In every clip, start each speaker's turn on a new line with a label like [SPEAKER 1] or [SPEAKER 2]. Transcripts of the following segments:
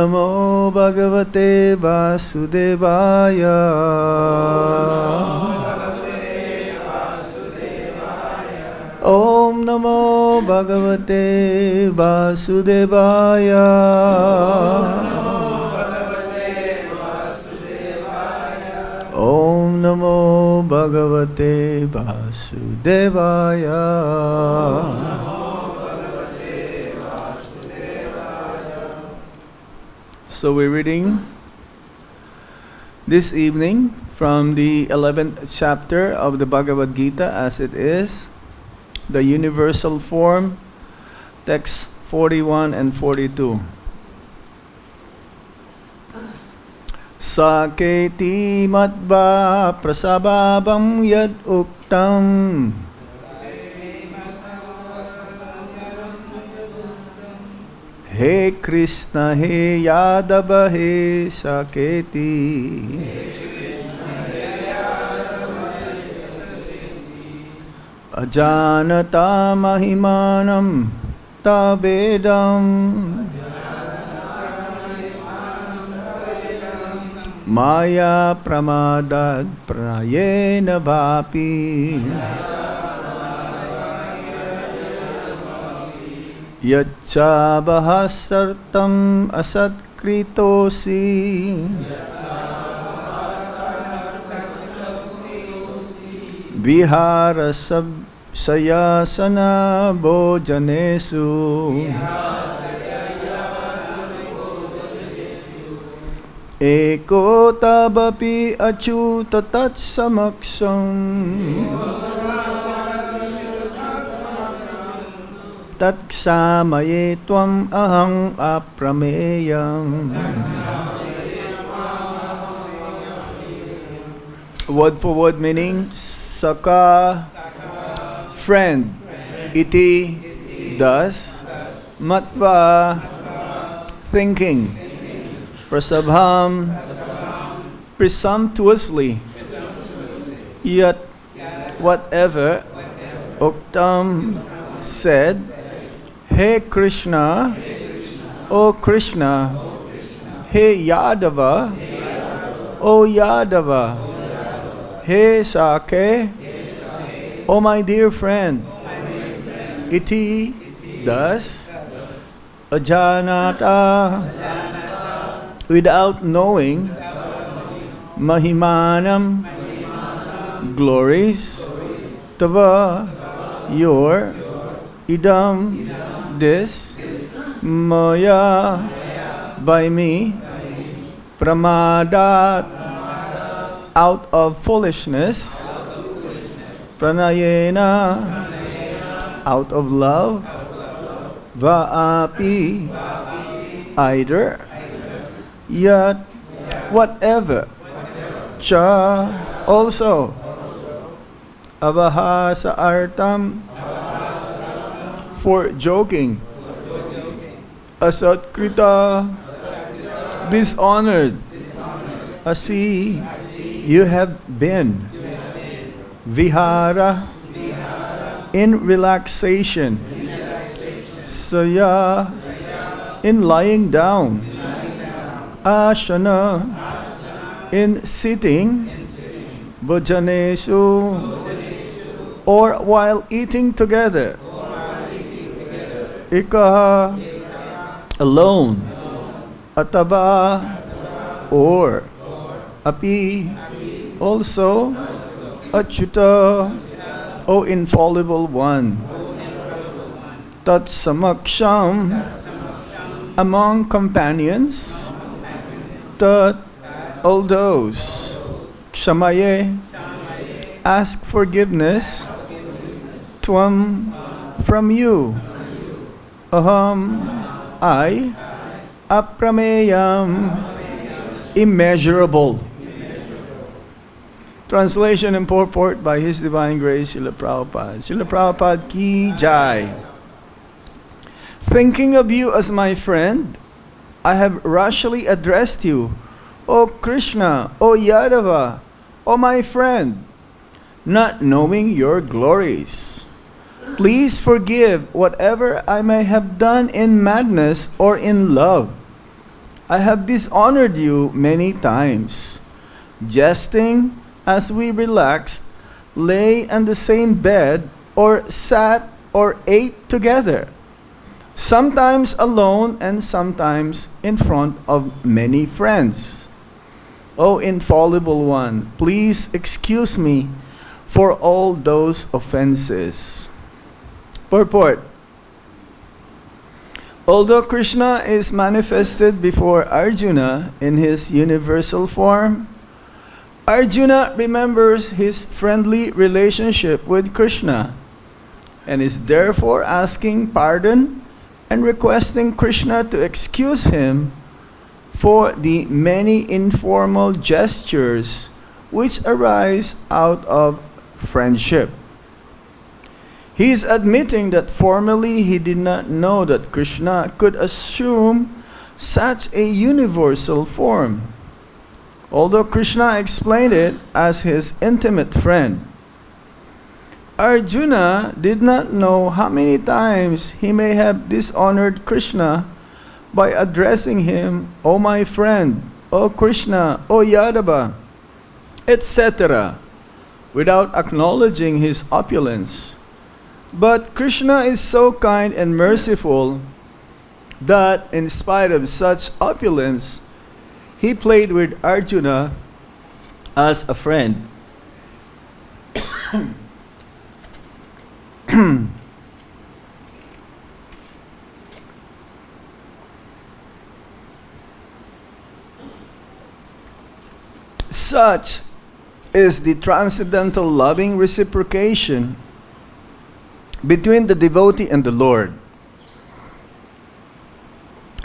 [SPEAKER 1] Namo Bhagavate Vasudevaya. Om Namo Bhagavate Vasudevaya. Om Namo Bhagavate Vasudevaya. So we're reading this evening from the 11th chapter of the Bhagavad-Gita as it is, the universal form, texts 41 and 42. Saketi matva prasabhabam yad uktam He Krishna He Yadava He Saketi Ajanata Mahimanam Tavedam Maya Pramadad Prayena Vapi Yacha Bahasartam Asatkritosi Vihara Sayasana Bhojanesu Eko tabapi achuta tatsamaksam Tatsamaye tvam ahang aprameyam. Word for word meaning, Saka, friend, iti, thus, matva, thinking, prasabham, presumptuously, yet, whatever, uktam, said, Hey Krishna, O Krishna, Hey Yadava, O Yadava, Hey Sake, O my dear friend, iti, thus, ajanata, without knowing, mahimanam, glories, tava, your, idam, this, maya, by me, pramadat, out of foolishness, pranayena, out of love, vaapi, either, yet, whatever, cha, also, avahasa artam, for joking, asatkrita, dishonored, asi, you have been, vihara, in relaxation, saya, in lying down, ashana, in sitting, bhojanesu, or while eating together, ikaha, alone, atava, or, api, also, achyuta, O infallible one, tat samaksham, among companions, tat, all those, kshamaye, ask forgiveness, tvam, from you, aham, I, aprameyam, immeasurable. Translation and purport by His Divine Grace, Srila Prabhupada. Srila Prabhupada ki jai. Thinking of you as my friend, I have rashly addressed you, O Krishna, O Yadava, O my friend, not knowing your glories. Please forgive whatever I may have done in madness or in love. I have dishonored you many times, jesting as we relaxed, lay on the same bed, or sat or ate together, sometimes alone and sometimes in front of many friends. O infallible one, please excuse me for all those offenses. Purport. Although Krishna is manifested before Arjuna in his universal form, Arjuna remembers his friendly relationship with Krishna and is therefore asking pardon and requesting Krishna to excuse him for the many informal gestures which arise out of friendship. He is admitting that formerly he did not know that Krishna could assume such a universal form, although Krishna explained it as his intimate friend. Arjuna did not know how many times he may have dishonored Krishna by addressing him, "O my friend, O Krishna, O Yadava," etc., without acknowledging his opulence. But Krishna is so kind and merciful that in spite of such opulence, he played with Arjuna as a friend. Such is the transcendental loving reciprocation between the devotee and the Lord.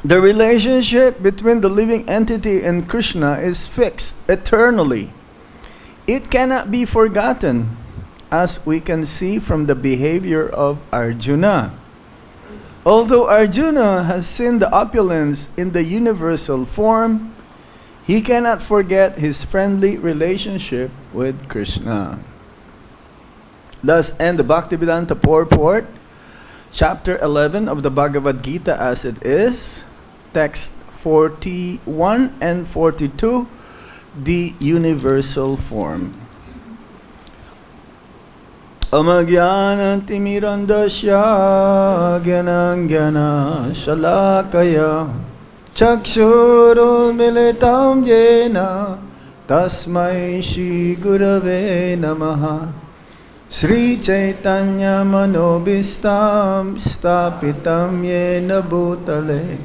[SPEAKER 1] The relationship between the living entity and Krishna is fixed eternally. It cannot be forgotten, as we can see from the behavior of Arjuna. Although Arjuna has seen the opulence in the universal form, he cannot forget his friendly relationship with Krishna. Thus end the Bhaktivedanta purport, chapter 11 of the Bhagavad-Gita as it is, text 41 and 42, the universal form. Amagyanantimirandasya gyanangyana shalakaya chakshurunmilitam yena tasmai shri gurave namaha. Sri Chaitanya Manobhistam Stapitam Yena Bhutale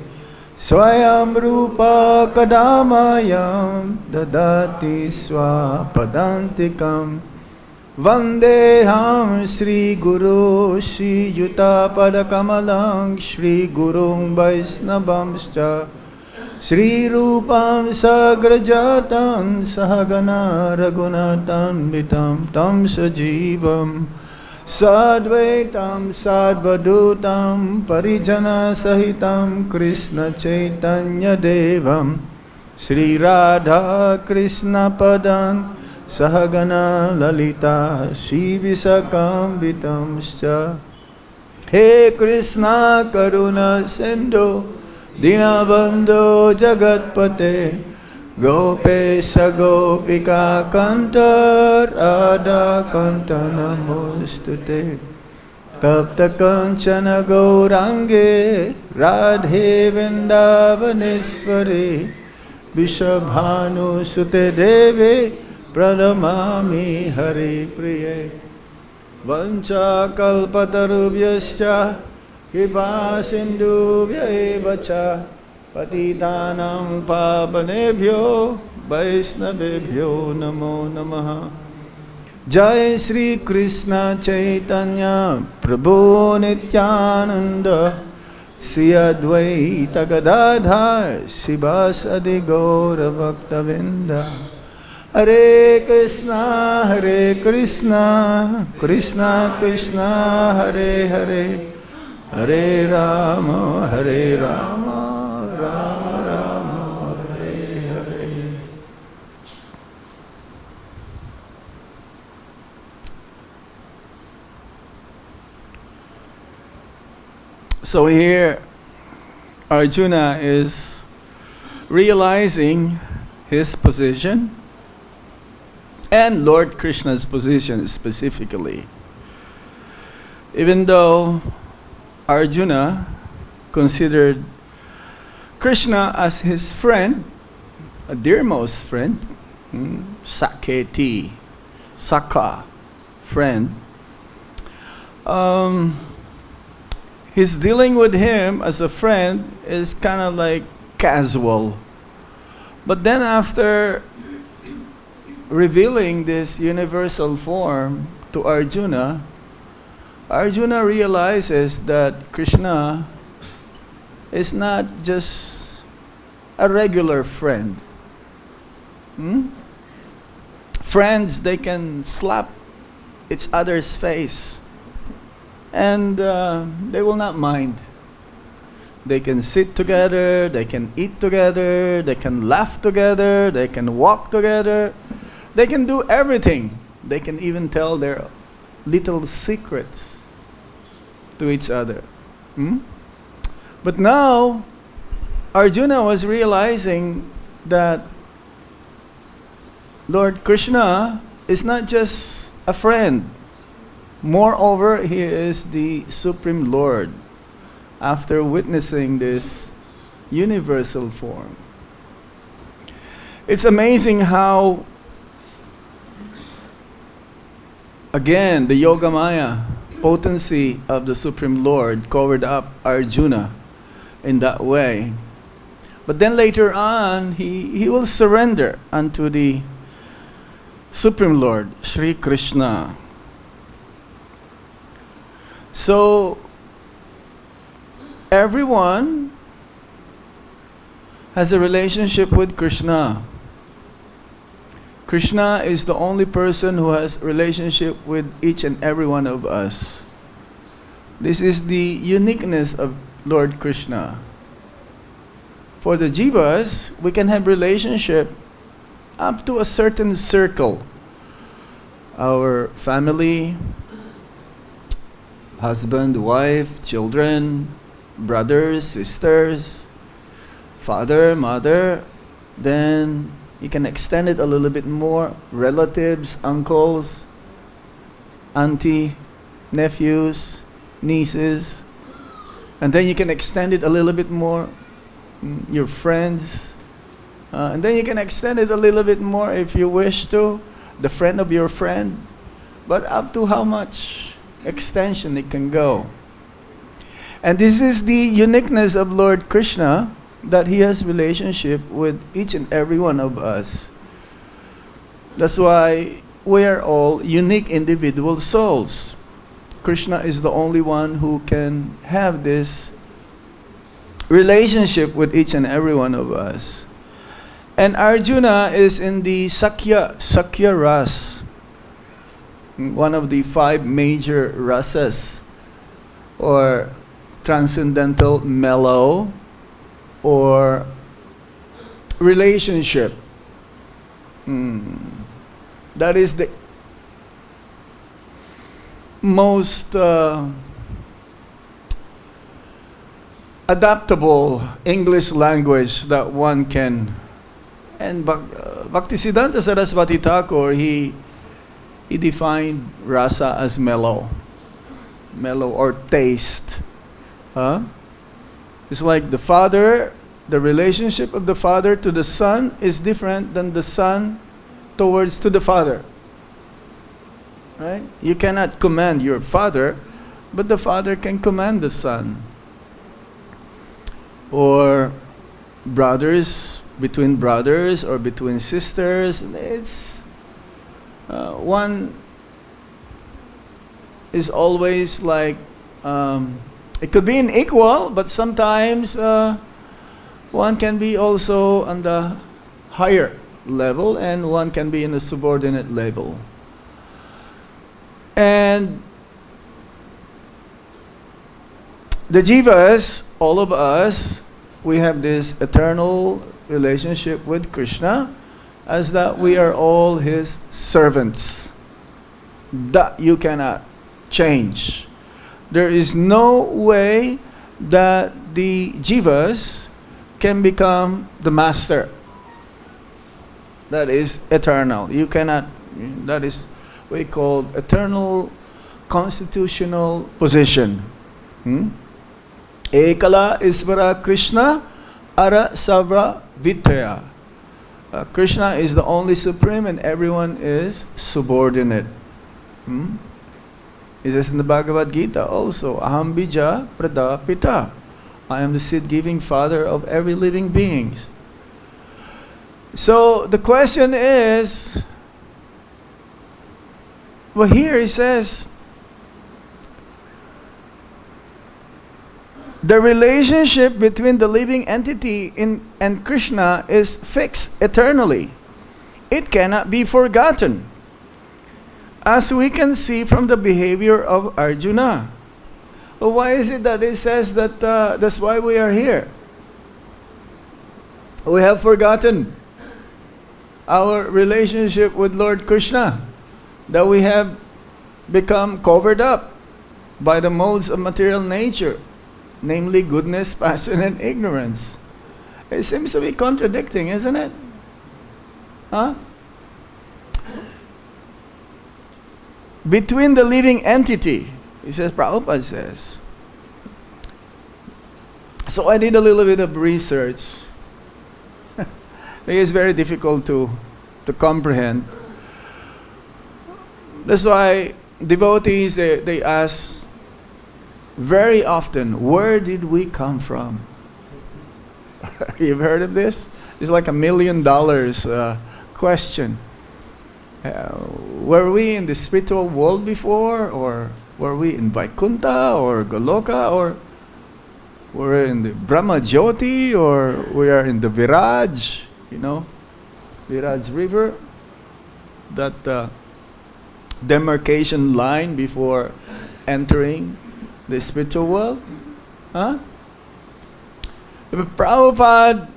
[SPEAKER 1] Swayam Rupa Kadamayam Dadati Swapadantikam Vandeham Sri Guru Sri Yuta Padakamalang Sri Gurung Vaisnavamscha Sri Rupam Sagrajatan Sahagana Raghunatan Vitam Tam Sajivam Sadvaitam Sadvadutam Parijana Sahitam Krishna Chaitanya Devam Sri Radha Krishna Padan Sahagana Lalita Shri Visakam Vitamscha. He Krishna Karuna Sindhu Dinabandhu Jagatpate Gopesha Gopika Kanta Radha Kanta Namostute Tapta Kanchana Gaurange Radhe Vrindavaneswari Vishabhanu Sute Devi Pranamami Hari Priye Vancha Kalpatarubhyascha Kripa Sindhubhya eva cha Patitanam Pavanebhyo Vaisnavebhyo Namo Namaha. Jai Sri Krishna Chaitanya Prabhu Nityananda Sri Advaita Gadadhar Sivasadi Gaura Bhaktavinda. Hare Krishna, Krishna Krishna, Hare Hare, Hare Rama, Hare Rama, Rama Rama, Hare Hare. So here, Arjuna is realizing his position and Lord Krishna's position specifically. Even though Arjuna considered Krishna as his friend, a dearmost friend, Saketi, Saka, friend, his dealing with him as a friend is kind of like casual. But then after revealing this universal form to Arjuna, Arjuna realizes that Krishna is not just a regular friend. Friends, they can slap each other's face and they will not mind. They can sit together, they can eat together, they can laugh together, they can walk together, they can do everything. They can even tell their little secrets to each other. But now, Arjuna was realizing that Lord Krishna is not just a friend. Moreover, he is the Supreme Lord. After witnessing this universal form, it's amazing how, again, the Yogamaya potency of the Supreme Lord covered up Arjuna in that way. But then later on, he will surrender unto the Supreme Lord, Sri Krishna. So, everyone has a relationship with Krishna. Krishna is the only person who has a relationship with each and every one of us. This is the uniqueness of Lord Krishna. For the jivas, we can have relationship up to a certain circle. Our family, husband, wife, children, brothers, sisters, father, mother. Then you can extend it a little bit more. Relatives, uncles, auntie, nephews, nieces. And then you can extend it a little bit more. Your friends. And then you can extend it a little bit more if you wish to. The friend of your friend. But up to how much extension it can go. And this is the uniqueness of Lord Krishna, that he has relationship with each and every one of us. That's why we are all unique individual souls. Krishna is the only one who can have this relationship with each and every one of us. And Arjuna is in the Sakya Ras, one of the 5 major rasas, or transcendental mellow, or relationship. That is the most adaptable English language that one can. And Bhaktisiddhanta Saraswati Thakur, he defined rasa as mellow or taste. It's like the father, the relationship of the father to the son is different than the son towards to the father. Right? You cannot command your father, but the father can command the son. Or brothers, between brothers or between sisters. It's one is always like, it could be an equal, but sometimes one can be also on the higher level and one can be in a subordinate level. And the jivas, all of us, we have this eternal relationship with Krishna, as that we are all his servants. That you cannot change. There is no way that the jivas can become the master. That is eternal. You cannot, that is what we call eternal constitutional position. Ekala Isvara Krishna Ara Savra Vitaya. Krishna is the only supreme and everyone is subordinate. It says in the Bhagavad-Gita also, Aham bija pradapita. I am the seed-giving father of every living being. So the question is, well, here he says, the relationship between the living entity and Krishna is fixed eternally. It cannot be forgotten, as we can see from the behavior of Arjuna. Well, why is it that it says that that's why we are here? We have forgotten our relationship with Lord Krishna, that we have become covered up by the modes of material nature, namely goodness, passion, and ignorance. It seems to be contradicting, isn't it? Huh? Between the living entity, he says, Prabhupada says. So I did a little bit of research. It's very difficult to comprehend. That's why devotees, they ask very often, where did we come from? You've heard of this? It's like $1 million question. Were we in the spiritual world before, or were we in Vaikuntha or Goloka, or were we in the Brahma Jyoti, or we are in the Viraj, Viraj River, that demarcation line before entering the spiritual world? Huh? Prabhupada,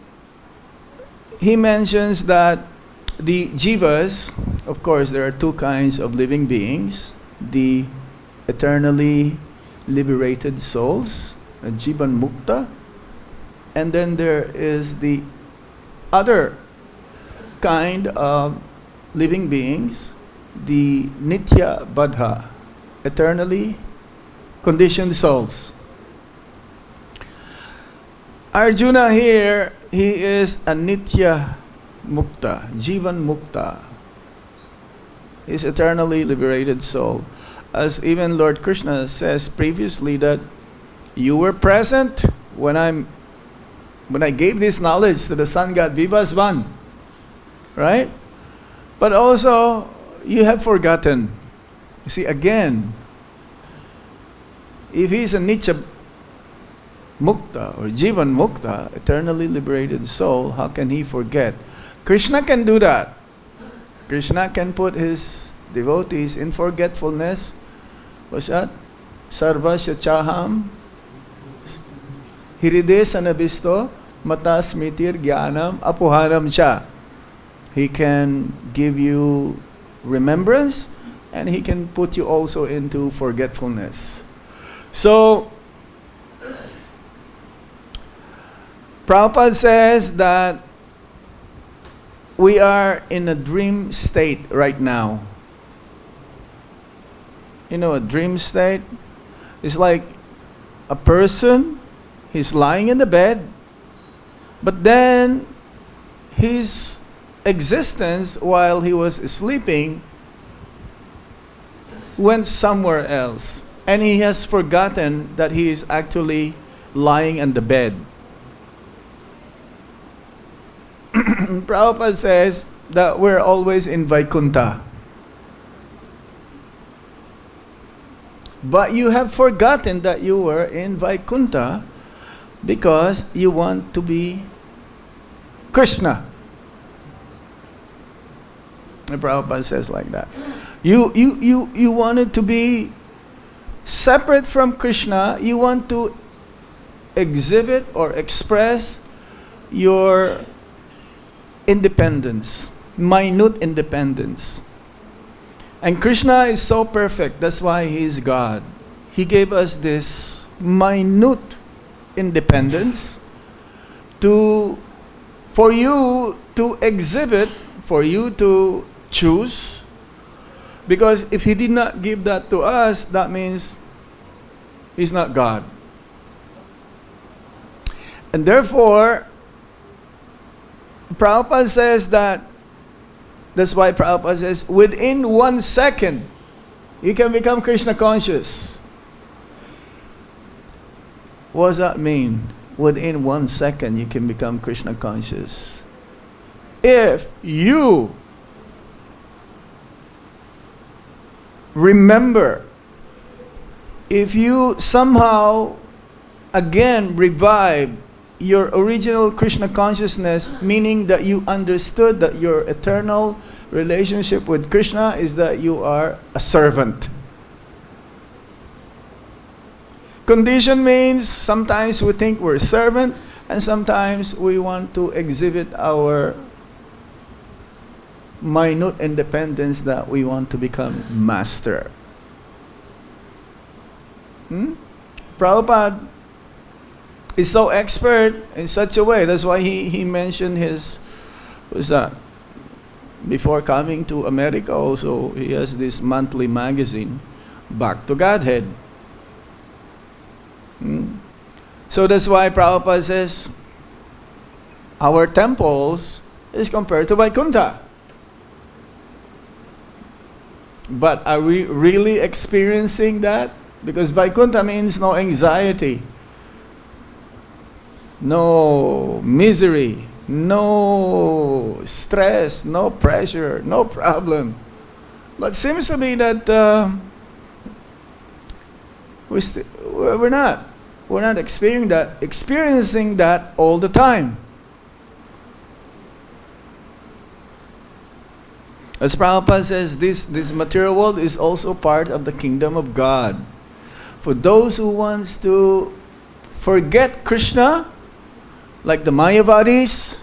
[SPEAKER 1] he mentions that the jivas, of course, there are two kinds of living beings: the eternally liberated souls, jivan mukta, and then there is the other kind of living beings, the nitya baddha, eternally conditioned souls. Arjuna here, he is a nitya mukta, jivan mukta. He's eternally liberated soul. As even Lord Krishna says previously, that you were present when I gave this knowledge to the sun god Vivasvan, right? But also, you have forgotten. You see, again, if he's a nitya mukta or jivan mukta, eternally liberated soul, how can he forget? Krishna can do that. Krishna can put his devotees in forgetfulness. What's that? Sarva shachaham hiride sanabisto matas mitir jnanam apuhanam cha. He can give you remembrance, and he can put you also into forgetfulness. So, Prabhupada says that we are in a dream state right now. You know, a dream state is like a person, he's lying in the bed, but then his existence while he was sleeping went somewhere else, and he has forgotten that he is actually lying in the bed. Prabhupada says that we're always in Vaikuntha. But you have forgotten that you were in Vaikuntha because you want to be Krishna. And Prabhupada says like that. You wanted to be separate from Krishna. You want to exhibit or express your independence, minute independence. And Krishna is so perfect, that's why he is God. He gave us this minute independence to for you to exhibit, for you to choose. Because if He did not give that to us, that means He's not God. And therefore, Prabhupada says that's why Prabhupada says, within 1 second, you can become Krishna conscious. What does that mean? Within 1 second, you can become Krishna conscious. If you remember, if you somehow again revive your original Krishna consciousness, meaning that you understood that your eternal relationship with Krishna is that you are a servant. Condition means sometimes we think we're a servant, and sometimes we want to exhibit our minute independence that we want to become master. Prabhupada is so expert in such a way. That's why he mentioned his, what's that? Before coming to America also, he has this monthly magazine, Back to Godhead. So that's why Prabhupada says, our temples is compared to Vaikuntha. But are we really experiencing that? Because Vaikuntha means no anxiety, no misery, no stress, no pressure, no problem. But seems to be that we're not experiencing that all the time. As Prabhupada says, this material world is also part of the kingdom of God. For those who wants to forget Krishna, like the Mayavadis,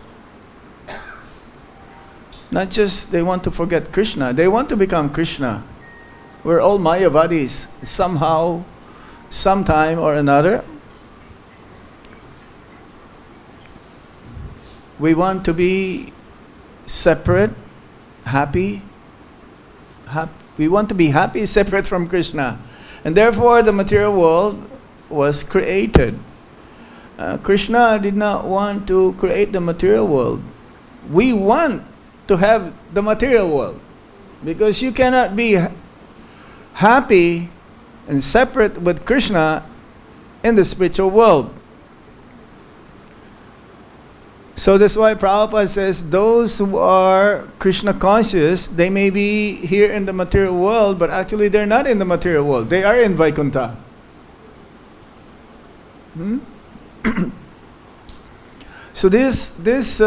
[SPEAKER 1] not just they want to forget Krishna, they want to become Krishna. We're all Mayavadis, somehow, sometime or another. We want to be separate, happy. We want to be happy, separate from Krishna. And therefore, the material world was created. Krishna did not want to create the material world. We want to have the material world. Because you cannot be happy and separate with Krishna in the spiritual world. So that's why Prabhupada says those who are Krishna conscious, they may be here in the material world, but actually they're not in the material world. They are in Vaikuntha. So this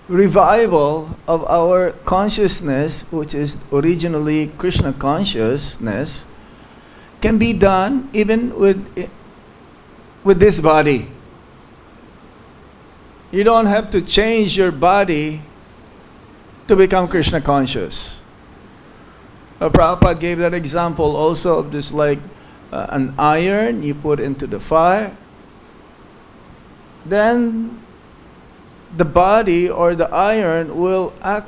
[SPEAKER 1] revival of our consciousness, which is originally Krishna consciousness, can be done even with this body. You don't have to change your body to become Krishna conscious. Prabhupada gave that example also of this, like an iron you put into the fire. Then the body or the iron will act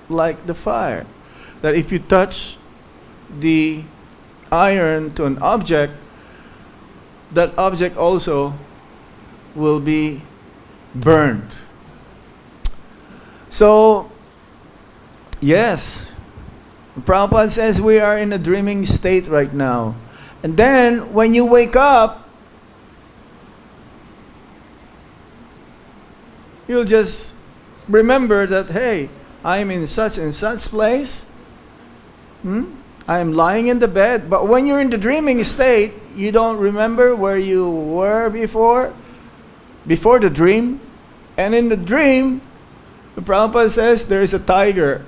[SPEAKER 1] like the fire. That if you touch the iron to an object, that object also will be burned. So, yes, Prabhupada says we are in a dreaming state right now. And then, when you wake up, you'll just remember that, hey, I'm in such and such place. I am lying in the bed. But when you're in the dreaming state, you don't remember where you were before the dream. And in the dream, the Prabhupada says there is a tiger.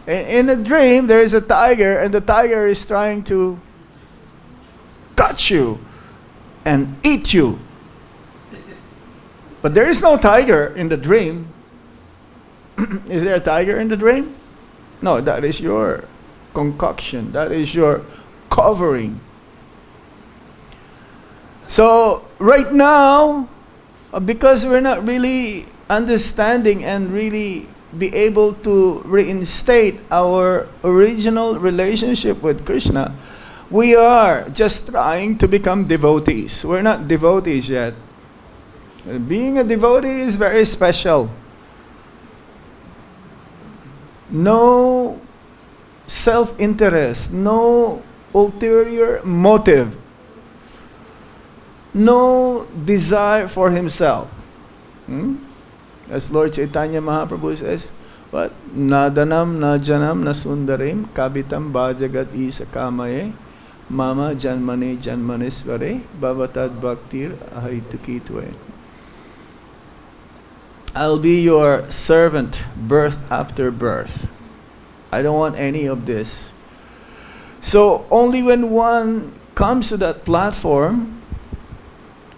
[SPEAKER 1] In a dream, there is a tiger, and the tiger is trying to touch you and eat you. But there is no tiger in the dream. Is there a tiger in the dream? No, that is your concoction. That is your covering. So, right now, because we're not really understanding and really be able to reinstate our original relationship with Krishna, we are just trying to become devotees. We're not devotees yet. Being a devotee is very special. No self-interest, no ulterior motive, no desire for himself. As Lord Chaitanya Mahaprabhu says, what? Nadanam na janam na sundarim kabitam bhajagat ISKCON mama janmane janmanesvare bhavatad bhaktir ahaitukitve. I'll be your servant birth after birth. I don't want any of this. So only when one comes to that platform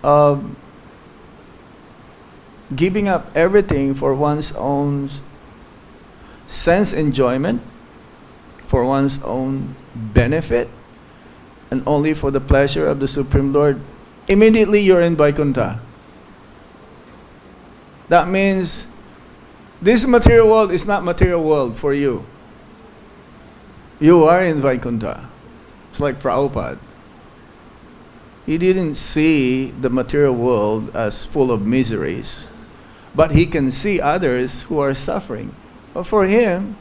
[SPEAKER 1] of giving up everything for one's own sense enjoyment, for one's own benefit, and only for the pleasure of the Supreme Lord, immediately you're in Vaikuntha. That means this material world is not material world for you. You are in Vaikuntha. It's like Prabhupada. He didn't see the material world as full of miseries, but he can see others who are suffering. But for him,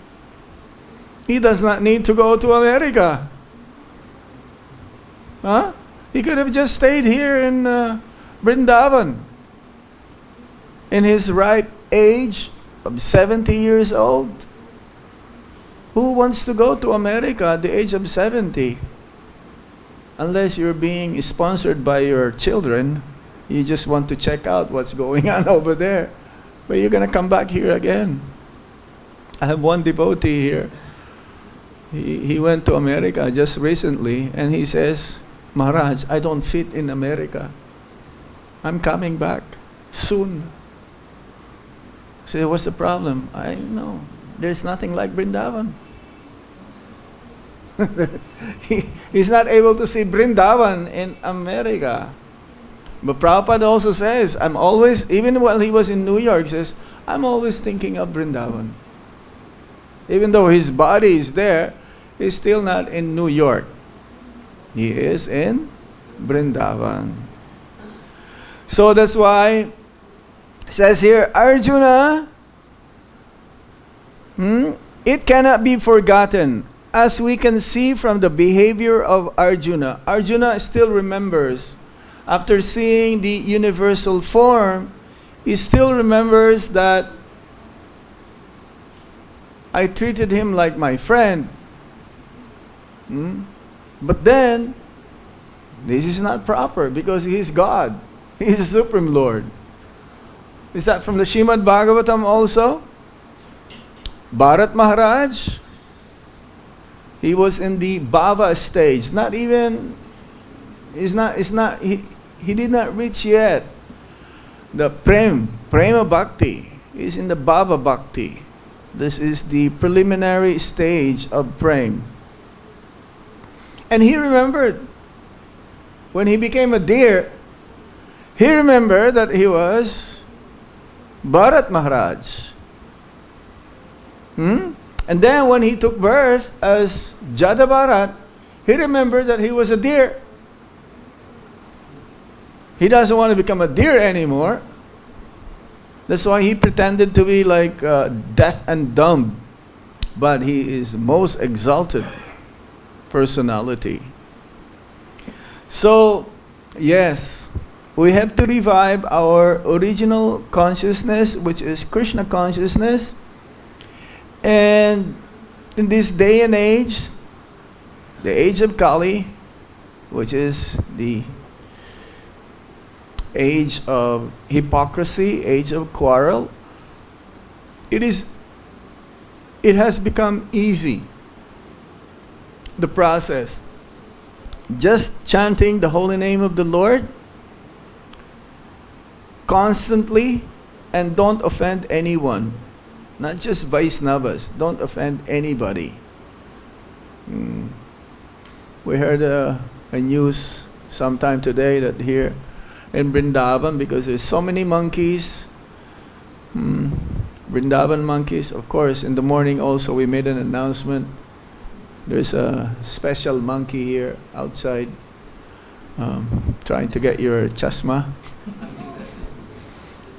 [SPEAKER 1] he does not need to go to America. Huh? He could have just stayed here in Vrindavan. In his ripe age of 70 years old. Who wants to go to America at the age of 70? Unless you're being sponsored by your children, you just want to check out what's going on over there. But you're going to come back here again. I have one devotee here. He went to America just recently, and he says, Maharaj, I don't fit in America. I'm coming back soon. I say, what's the problem? I know. There's nothing like Vrindavan. He's not able to see Vrindavan in America. But Prabhupada also says, I'm always, even while he was in New York, says, I'm always thinking of Vrindavan. Even though his body is there, he's still not in New York. He is in Vrindavan. So that's why it says here, Arjuna, it cannot be forgotten. As we can see from the behavior of Arjuna, Arjuna still remembers, after seeing the universal form, he still remembers that I treated him like my friend. But then, this is not proper because he is God. He is the Supreme Lord. Is that from the Srimad Bhagavatam also? Bharat Maharaj, he was in the Bhava stage. Not even, he did not reach yet the Prema Bhakti. He's in the Bhava Bhakti. This is the preliminary stage of Prem. And he remembered, when he became a deer, he remembered that he was Bharat Maharaj. And then when he took birth as Jada Bharat, he remembered that he was a deer. He doesn't want to become a deer anymore. That's why he pretended to be like deaf and dumb. But he is the most exalted personality. So, yes, we have to revive our original consciousness, which is Krishna consciousness. And in this day and age, the age of Kali, which is the age of hypocrisy, age of quarrel, it has become easy, the process. Just chanting the holy name of the Lord constantly, and don't offend anyone. Not just Vaisnavas, don't offend anybody. We heard a news sometime today that here in Vrindavan, because there's so many monkeys, Vrindavan monkeys. Of course, in the morning also we made an announcement. There's a special monkey here outside, trying to get your chasma.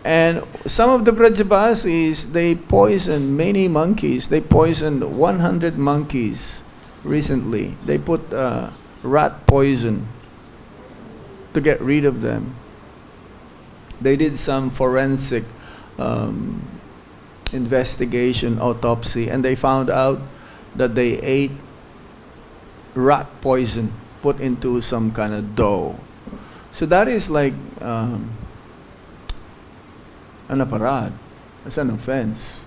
[SPEAKER 1] And some of the Brajabasis, they poisoned many monkeys. They poisoned 100 monkeys recently. They put rat poison to get rid of them. They did some forensic investigation, autopsy, and they found out that they ate rat poison put into some kind of dough. So that is like an aparad. It's an offense.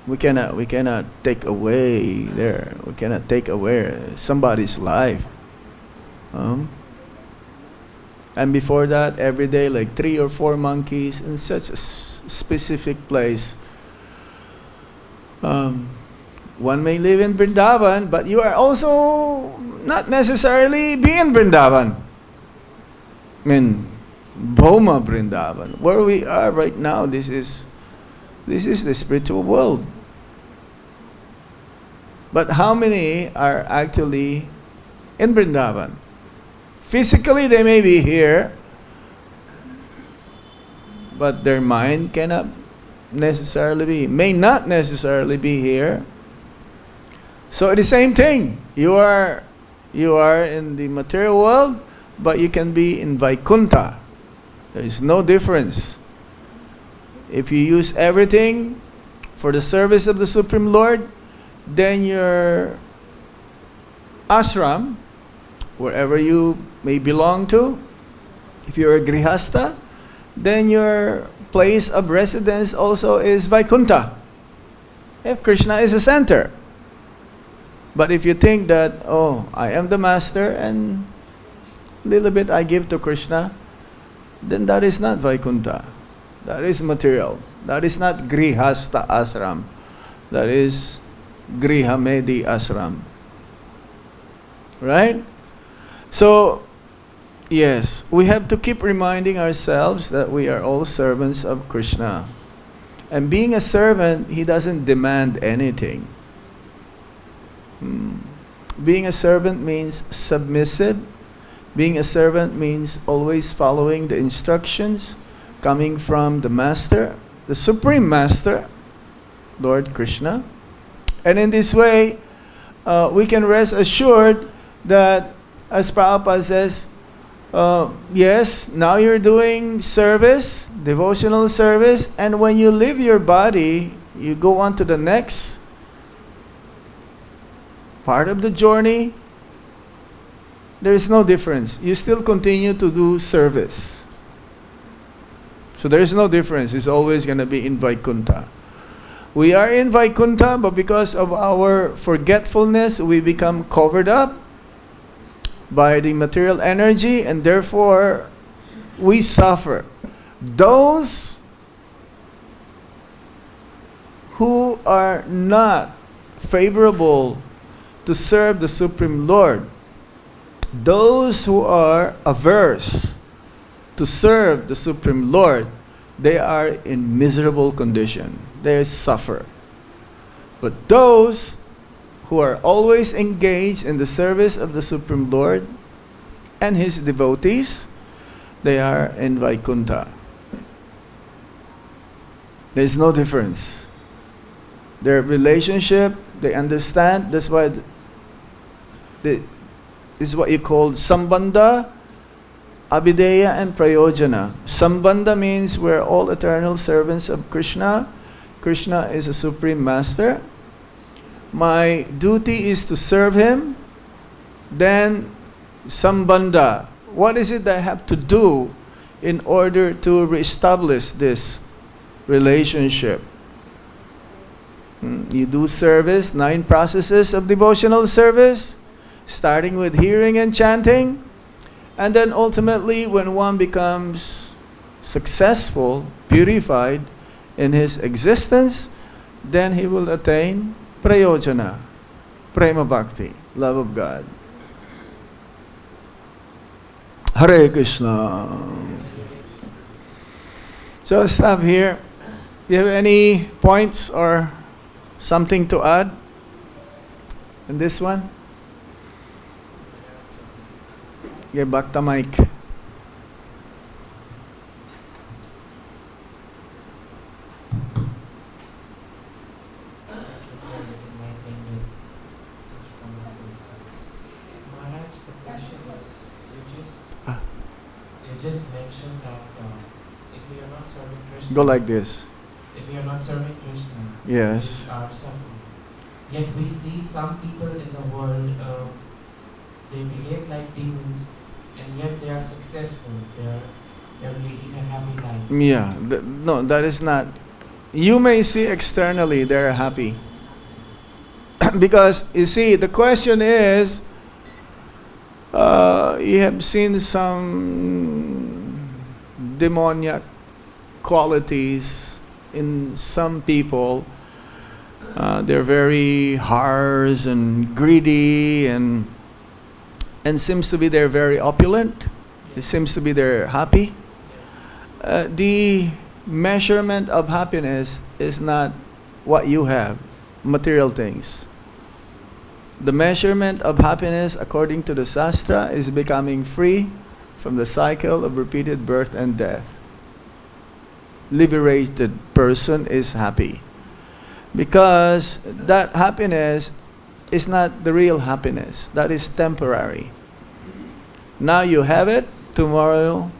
[SPEAKER 1] We cannot take away there. We cannot take away somebody's life. And before that, every day, like 3 or 4 monkeys in such a specific place. One may live in Vrindavan, but you are also not necessarily be in Vrindavan. I mean, Bhoma Vrindavan, where we are right now, this is the spiritual world. But how many are actually in Vrindavan? Physically they may be here, but their mind may not necessarily be here. So the same thing. You are in the material world, but you can be in Vaikuntha. There is no difference. If you use everything for the service of the Supreme Lord, then your ashram, wherever you may belong to, if you're a grihasta, then your place of residence also is Vaikuntha, if Krishna is the center. But if you think that, oh, I am the master and little bit I give to Krishna, then that is not Vaikuntha. That is material. That is not Grihasta Ashram. That is Grihamedi Ashram. Right? So, yes, we have to keep reminding ourselves that we are all servants of Krishna. And being a servant, he doesn't demand anything. Being a servant means submissive. Being a servant means always following the instructions coming from the Master, the Supreme Master, Lord Krishna. And in this way, we can rest assured that, as Prabhupada says, yes, now you're doing service, devotional service, and when you leave your body, you go on to the next part of the journey. There is no difference. You still continue to do service. So there is no difference. It's always going to be in Vaikuntha. We are in Vaikuntha, but because of our forgetfulness, we become covered up by the material energy, and therefore we suffer. Those who are not favorable to serve the Supreme Lord, those who are averse to serve the Supreme Lord, they are in miserable condition. They suffer. But those who are always engaged in the service of the Supreme Lord and His devotees, they are in Vaikuntha. There is no difference. Their relationship, they understand. That's why this is what you call Sambandha, Abhideya, and Prayojana. Sambandha means we're all eternal servants of Krishna. Krishna is a Supreme Master. My duty is to serve Him. Then Sambandha. What is it that I have to do in order to reestablish this relationship? You do service, 9 processes of devotional service, starting with hearing and chanting. And then ultimately, when one becomes successful, purified in his existence, then he will attain prayojana, prema bhakti, love of God. Hare Krishna. So I'll stop here. Do you have any points or something to add in this one? Yeah, back the mic.
[SPEAKER 2] You just mentioned that if we are not serving Krishna,
[SPEAKER 1] Go like this.
[SPEAKER 2] if we are not serving Krishna,
[SPEAKER 1] Yes.
[SPEAKER 2] we are suffering. Yet we see some people in the world, they behave like demons, and yet they are successful. They are leading a happy life.
[SPEAKER 1] Yeah. No, that is not. You may see externally they're happy. Because, you see, the question is, you have seen some demoniac qualities in some people. They're very harsh and greedy, and seems to be they're very opulent. It seems to be they're happy. The measurement of happiness is not what you have, material things. The measurement of happiness, according to the Shastra, is becoming free from the cycle of repeated birth and death. Liberated person is happy. Because that happiness is not the real happiness. That is temporary. Now you have it, tomorrow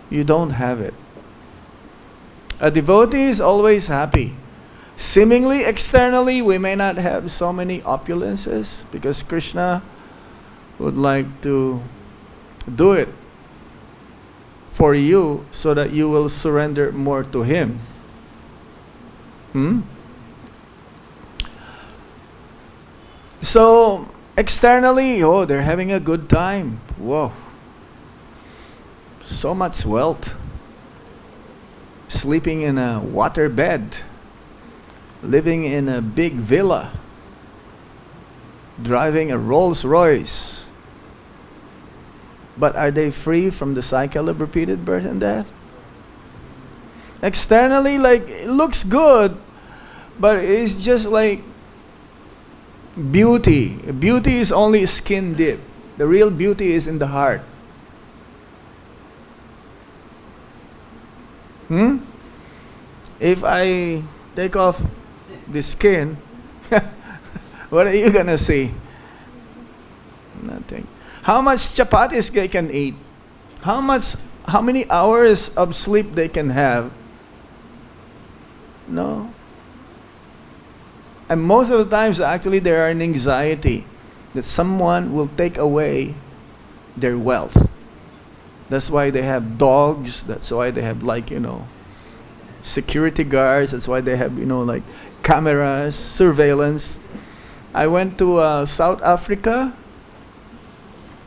[SPEAKER 1] you don't have it. A devotee is always happy. Seemingly, externally, we may not have so many opulences because Krishna would like to do it for you so that you will surrender more to Him. So, externally, oh, they're having a good time. Whoa. So much wealth. Sleeping in a water bed. Living in a big villa. Driving a Rolls Royce. But are they free from the cycle of repeated birth and death? Externally, like, it looks good, but it's just like beauty. Beauty is only skin deep. The real beauty is in the heart. If I take off the skin, what are you gonna see? Nothing. How much chapatis they can eat? How many hours of sleep they can have? No. And most of the times, actually, they are in anxiety that someone will take away their wealth. That's why they have dogs. That's why they have, like, security guards. That's why they have, like, cameras, surveillance. I went to South Africa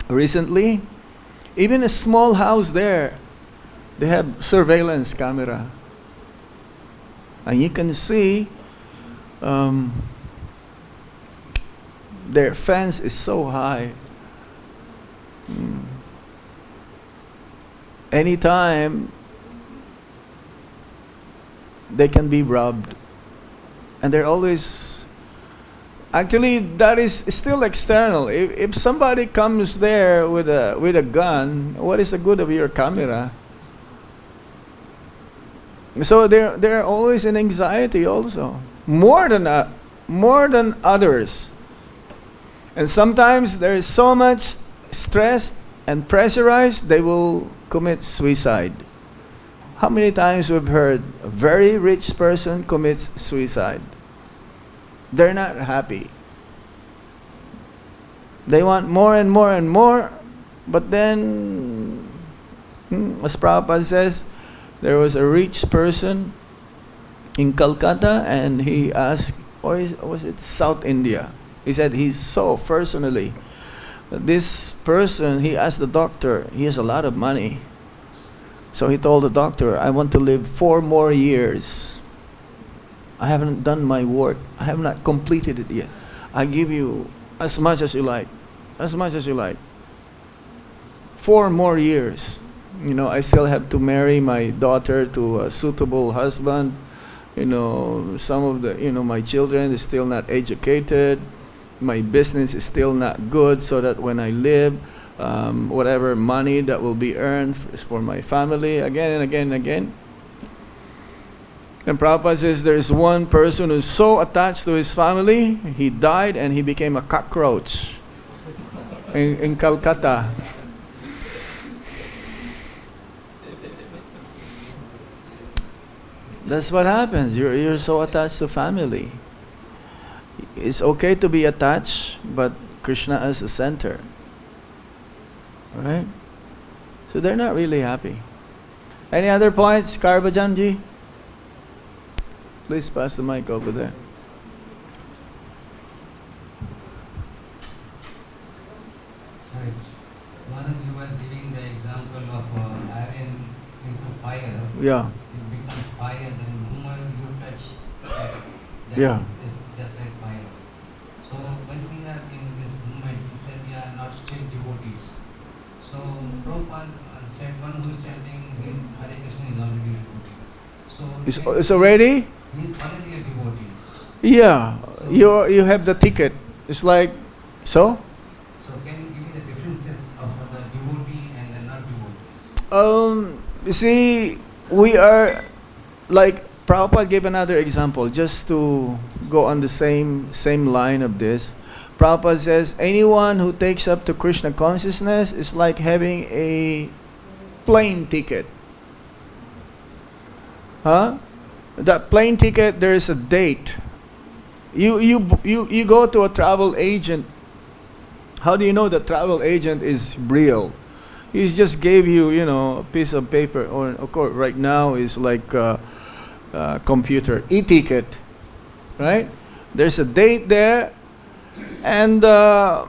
[SPEAKER 1] recently. Even a small house there, they have surveillance camera. And you can see their fence is so high. Anytime they can be robbed. And they're always... Actually, that is still external. If somebody comes there with a gun, what is the good of your camera? So they're always in anxiety also. More than others. And sometimes there is so much stress and pressurized, they will commit suicide. How many times we've heard a very rich person commits suicide? They're not happy. They want more and more and more, but then, as Prabhupada says, there was a rich person in Calcutta, and he asked, or was it South India? He said he's so personally. This person, he asked the doctor, he has a lot of money. So he told the doctor, I want to live 4 more years. I haven't done my work. I have not completed it yet. I give you as much as you like. As much as you like. 4 more years. I still have to marry my daughter to a suitable husband. Some of my children is still not educated. My business is still not good, so that when I live, whatever money that will be earned is for my family, again and again and again. And Prabhupada says there is one person who's so attached to his family, he died and he became a cockroach in Calcutta. That's what happens. You're so attached to family. It's okay to be attached, but Krishna as the center. Right? So they're not really happy. Any other points, Karbajanji? Please pass the mic over there.
[SPEAKER 3] Right. One, you were giving the example of iron into fire.
[SPEAKER 1] Yeah.
[SPEAKER 3] It becomes fire, then the moment you touch that
[SPEAKER 1] Yeah.
[SPEAKER 3] is just like fire. So when we are in this movement, we said we are not still devotees. So Prabhupada said one who is chanting Hare Krishna is already a devotee. So
[SPEAKER 1] It's already?
[SPEAKER 3] he is already a devotee.
[SPEAKER 1] Yeah.
[SPEAKER 3] So,
[SPEAKER 1] You have the ticket. It's like, so?
[SPEAKER 3] So can you give me the differences of the devotee and the not devotee?
[SPEAKER 1] You see, we are, like, Prabhupada gave another example, just to go on the same line of this. Prabhupada says, anyone who takes up to Krishna consciousness is like having a plane ticket. Huh? That plane ticket, there is a date. You go to a travel agent. How do you know the travel agent is real? He just gave you, a piece of paper, or of course right now is like computer e-ticket, right? There's a date there, and that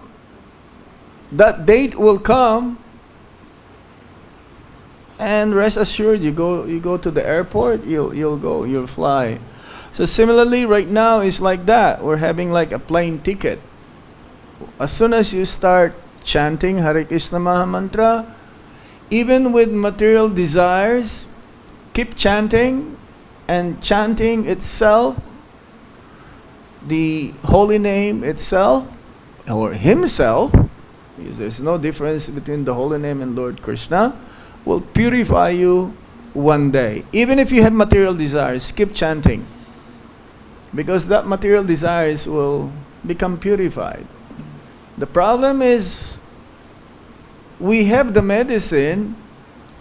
[SPEAKER 1] date will come. And rest assured, you go to the airport, you'll fly. So similarly, right now it's like that. We're having like a plane ticket. As soon as you start chanting Hare Krishna Maha Mantra, even with material desires, keep chanting, and chanting itself, the holy name itself, or himself, because there's no difference between the holy name and Lord Krishna, will purify you one day. Even if you have material desires, keep chanting, because that material desires will become purified. The problem is, we have the medicine,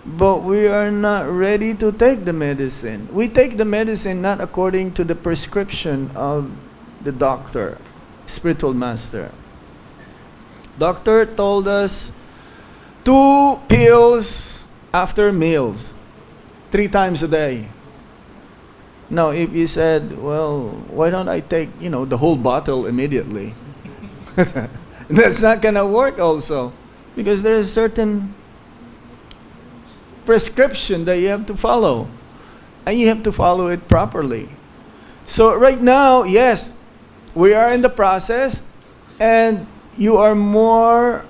[SPEAKER 1] but we are not ready to take the medicine. We take the medicine not according to the prescription of the doctor, spiritual master. Doctor told us 2 pills after meals, 3 times a day. Now, if you said, well, why don't I take, the whole bottle immediately? That's not going to work also, because there is certain prescription that you have to follow, and you have to follow it properly. So right now, yes, we are in the process, and you are more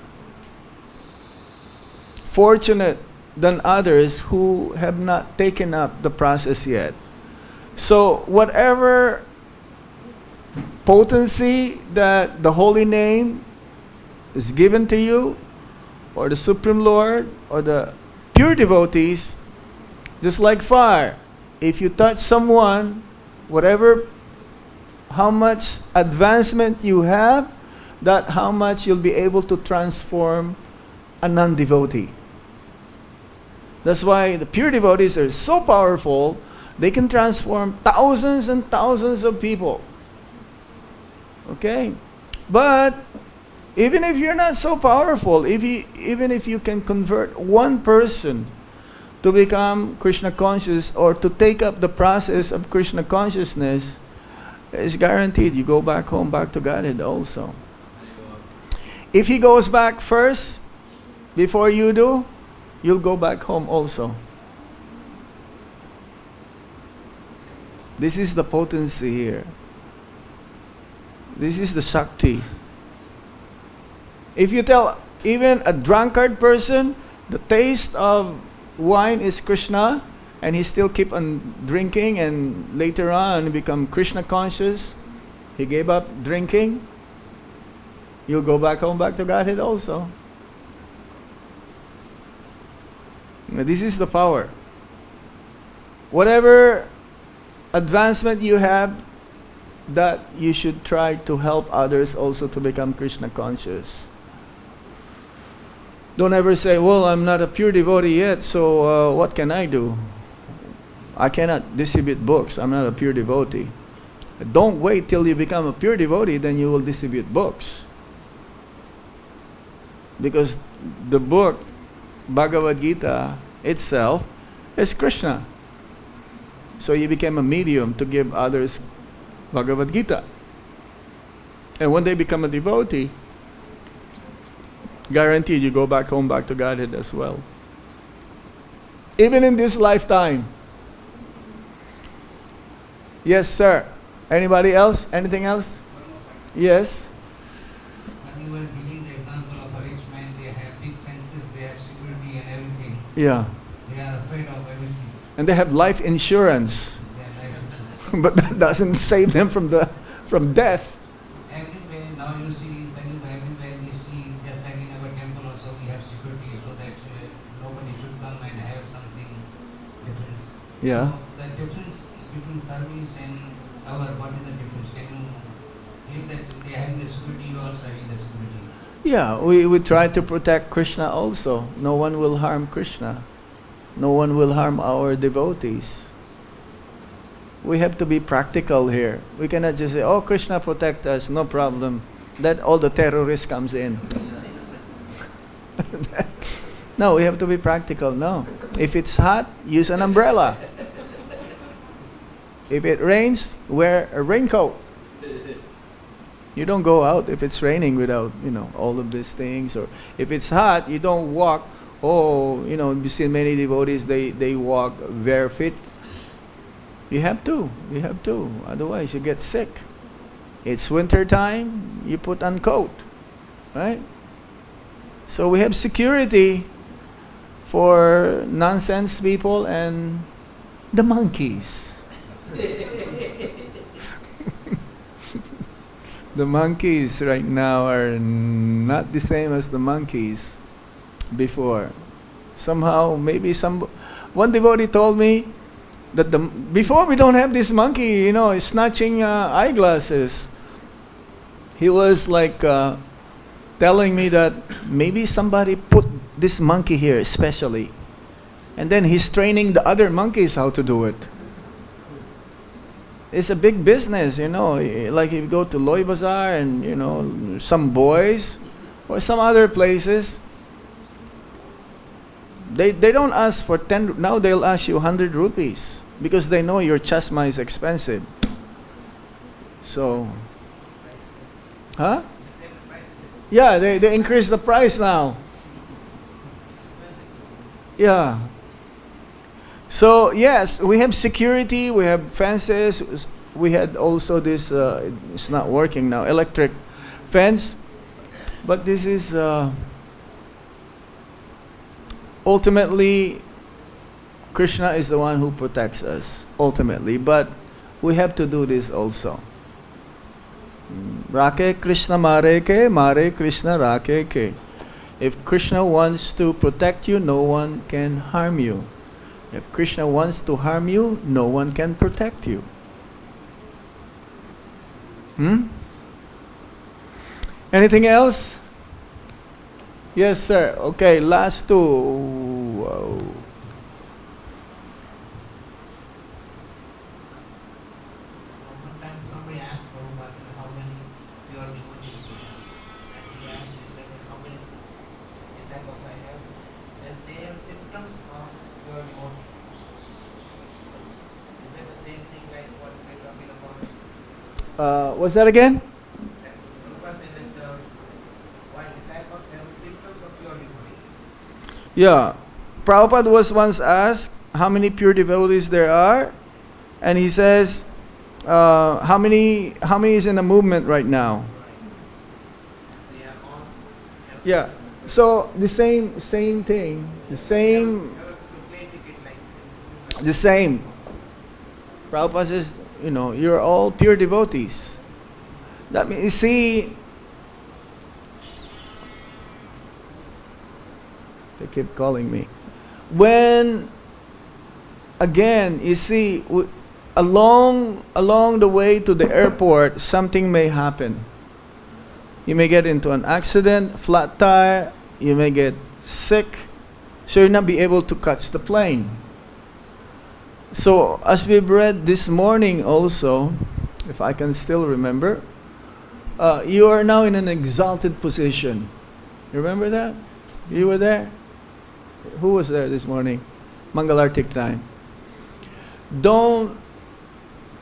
[SPEAKER 1] fortunate than others who have not taken up the process yet. So whatever potency that the holy name is given to you, or the Supreme Lord, or the pure devotees, just like fire, if you touch someone, how much advancement you have, that how much you'll be able to transform a non-devotee. That's why the pure devotees are so powerful, they can transform thousands and thousands of people. Okay? But even if you're not so powerful, even if you can convert one person to become Krishna conscious, or to take up the process of Krishna consciousness, it's guaranteed you go back home, back to Godhead also. If he goes back first, before you do, you'll go back home also. This is the potency here. This is the Shakti. If you tell even a drunkard person, The taste of wine is Krishna, and he still keep on drinking, and later on become Krishna conscious. He gave up drinking. You'll go back home, back to Godhead also. Now, this is the power. Whatever advancement you have, that you should try to help others also to become Krishna conscious. Don't ever say, well, I'm not a pure devotee yet, so what can I do? I cannot distribute books. I'm not a pure devotee. Don't wait till you become a pure devotee, then you will distribute books. Because the book, Bhagavad-Gita itself, is Krishna. So you became a medium to give others Bhagavad-Gita. And when they become a devotee, guaranteed you go back home, back to Godhead as well. Even in this lifetime. Yes, sir. Anybody else? Anything else? Yes.
[SPEAKER 3] When you were giving the example of a rich man, they have big fences, they have security and everything.
[SPEAKER 1] Yeah.
[SPEAKER 3] They are afraid of everything.
[SPEAKER 1] And they have life insurance.
[SPEAKER 3] They are life insurance.
[SPEAKER 1] But that doesn't save them from death.
[SPEAKER 3] Everywhere now you see, everywhere you see, just like in our temple also we have security so that nobody should come and have something different.
[SPEAKER 1] Yeah.
[SPEAKER 3] So the difference between Burmese and our, what is the difference? Can you hear that they are having the security, you also having the security?
[SPEAKER 1] Yeah, we try to protect Krishna also. No one will harm Krishna. No one will harm our devotees. We have to be practical here. We cannot just say, oh, Krishna protect us, no problem. That all the terrorists comes in. No, we have to be practical. No. If it's hot, use an umbrella. If it rains, wear a raincoat. You don't go out if it's raining without, all of these things. Or if it's hot, you don't walk. Oh, you see many devotees, they walk barefoot. You have to. Otherwise, you get sick. It's winter time, you put on coat. Right? So we have security for nonsense people and the monkeys. The monkeys right now are not the same as the monkeys before. Somehow, maybe one devotee told me that before we don't have this monkey, snatching eyeglasses. He was like telling me that maybe somebody put this monkey here especially, and then he's training the other monkeys how to do it. It's a big business, like if you go to Loy Bazaar and, some boys or some other places, they don't ask for 10, now they'll ask you 100 rupees because they know your chasma is expensive. So, huh? Yeah, they increase the price now. Yeah. So yes, we have security, we have fences, we had also this, it's not working now, electric fence. But this is, ultimately, Krishna is the one who protects us, ultimately. But we have to do this also. Rake Krishna mare Krishna rake ke. If Krishna wants to protect you, no one can harm you. If Krishna wants to harm you, no one can protect you. Anything else? Yes, sir. Okay, last two. Whoa.
[SPEAKER 2] One time somebody asked Prabhupada how many pure devotees do you have. And he asked how many disciples I have. That they have symptoms of pure devotee. Is that the same thing like what we're talking about?
[SPEAKER 1] What's that again?
[SPEAKER 2] That Prabhupada said that while disciples have symptoms of pure devotee.
[SPEAKER 1] Yeah. Prabhupada was once asked how many pure devotees there are, and he says, how many is in the movement right now?
[SPEAKER 2] They are all have
[SPEAKER 1] Yeah.
[SPEAKER 2] symptoms.
[SPEAKER 1] So the same thing, the same, the same. Prabhupada says, you're all pure devotees. That means, you see, they keep calling me. When, again, you see, along the way to the airport, something may happen. You may get into an accident, flat tire, you may get sick, so you'll not be able to catch the plane. So, as we've read this morning also, if I can still remember, you are now in an exalted position. You remember that? You were there? Who was there this morning? Mangalartik time. Don't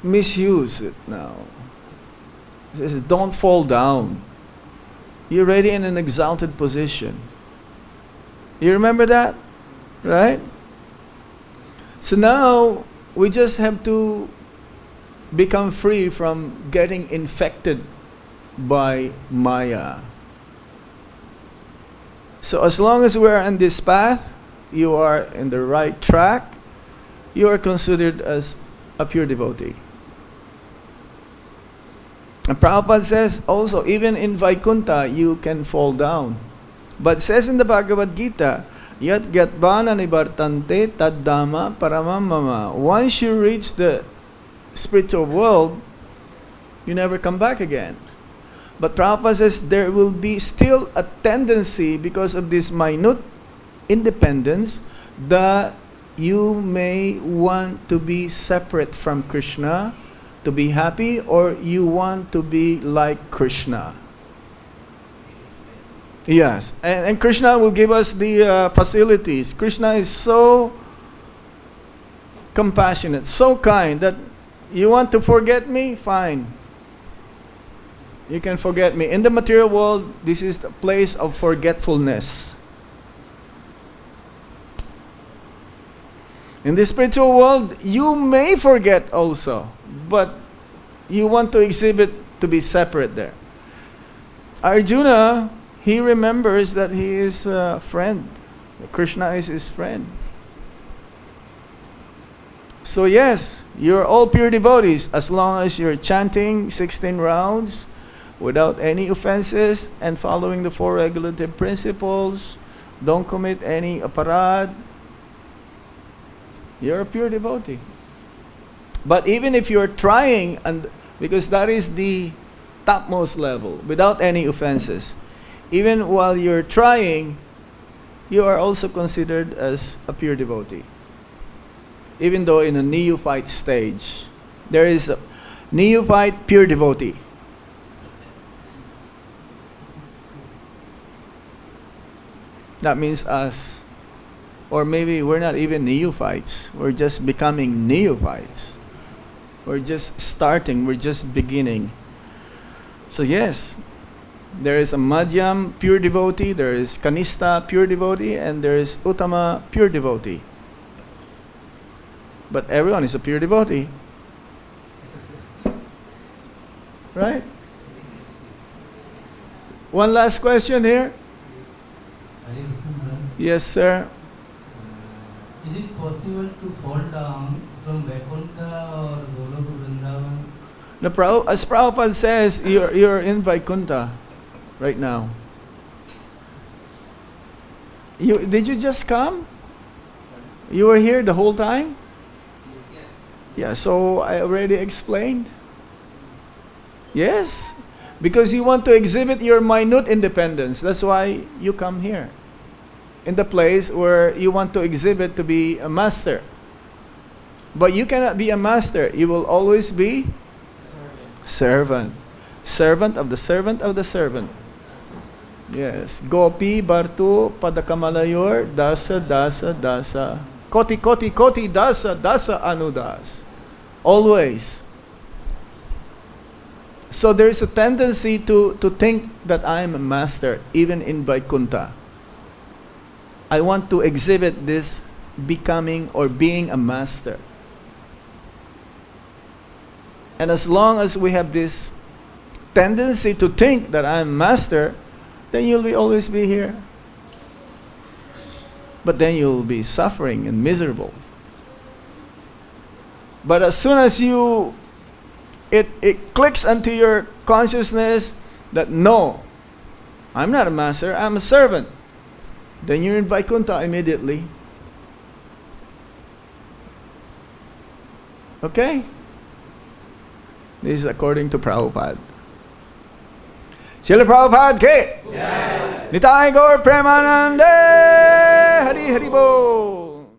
[SPEAKER 1] misuse it now. It says, don't fall down. You're already in an exalted position. You remember that? Right? So now, we just have to become free from getting infected by Maya. So as long as we're on this path, you are in the right track, you are considered as a pure devotee. And Prabhupada says also, even in Vaikuntha, you can fall down. But it says in the Bhagavad-Gita, Yat Gatvana Nibartante Tad Dhamma Paramam Mama. Once you reach the spiritual world, you never come back again. But Prabhupada says there will be still a tendency, because of this minute independence, that you may want to be separate from Krishna, to be happy, or you want to be like Krishna. Yes, and Krishna will give us the facilities. Krishna is so compassionate, so kind, that you want to forget me? Fine. You can forget me. In the material world, this is the place of forgetfulness. In the spiritual world, you may forget also, but you want to exhibit to be separate there. Arjuna, he remembers that he is a friend. Krishna is his friend. So yes, you're all pure devotees as long as you're chanting 16 rounds without any offenses and following the 4 regulative principles. Don't commit any aparad. You're a pure devotee. But even if you're trying, and because that is the topmost level, without any offenses, even while you're trying, you are also considered as a pure devotee. Even though in a neophyte stage, there is a neophyte pure devotee. That means us. Or maybe we're not even neophytes. We're just becoming neophytes. We're just starting. We're just beginning. So yes, there is a Madhyam pure devotee, there is Kanista pure devotee, and there is Uttama pure devotee. But everyone is a pure devotee. Right? One last question here. Yes, sir.
[SPEAKER 4] Is it possible to fall down from Vaikuntha or Golok Vrindavan?
[SPEAKER 1] As Prabhupada says, you're in Vaikuntha right now. Did you just come? You were here the whole time?
[SPEAKER 3] Yes.
[SPEAKER 1] Yeah, so I already explained. Yes, because you want to exhibit your minute independence. That's why you come here. In the place where you want to exhibit to be a master. But you cannot be a master. You will always be servant. Servant of the servant of the servant. Yes. Gopi Bartu Padakamalayur Dasa Dasa Dasa. Koti Koti Koti Dasa Dasa Anudas. Always. So there is a tendency to think that I am a master, even in Vaikuntha. I want to exhibit this becoming or being a master. And as long as we have this tendency to think that I'm master, then you'll always be here. But then you'll be suffering and miserable. But as soon as it clicks onto your consciousness that no, I'm not a master, I'm a servant, then you're in Vaikuntha immediately. Okay? This is according to Prabhupada. Srila Prabhupada ke? Nitai Gaur Premanande Hari Hari Bo.